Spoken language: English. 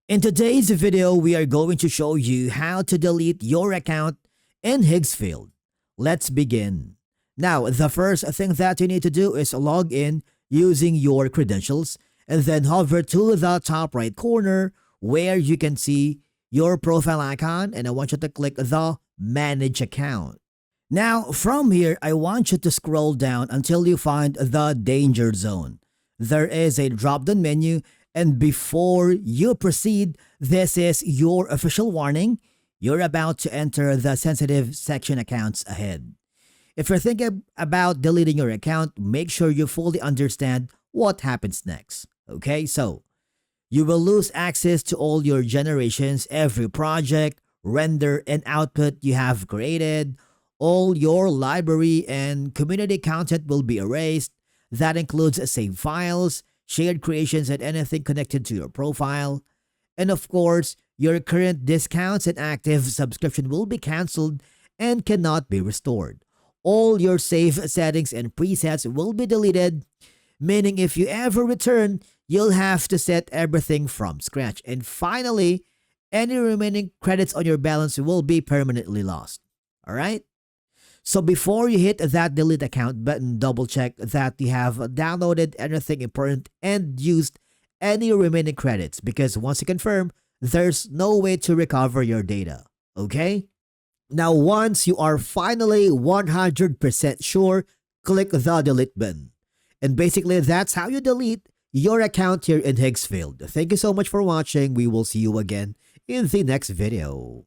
In today's video, we are going to show you how to delete your account in Higgsfield. Let's begin. Now, the first thing that you need to do is log in using your credentials and then hover to the top right corner where you can see your profile icon, and I want you to click the Manage Account. Now, from here, I want you to scroll down until you find the Danger Zone. There is a drop-down menu, and before you proceed, this is your official warning. You're about to enter the sensitive section accounts ahead. If you're thinking about deleting your account, make sure you fully understand what happens next. Okay, so you will lose access to all your generations, every project, render, and output you have created. All your library and community content will be erased. That includes saved files, shared creations, and anything connected to your profile. And of course, your current discounts and active subscription will be cancelled and cannot be restored. All your saved settings and presets will be deleted, meaning if you ever return, you'll have to set everything from scratch. And finally, any remaining credits on your balance will be permanently lost. Alright? So before you hit that delete account button, double check that you have downloaded anything important and used any remaining credits, because once you confirm, there's no way to recover your data. Okay? Now once you are finally 100% sure, click the delete button. And basically that's how you delete your account here in Higgsfield. Thank you so much for watching. We will see you again in the next video.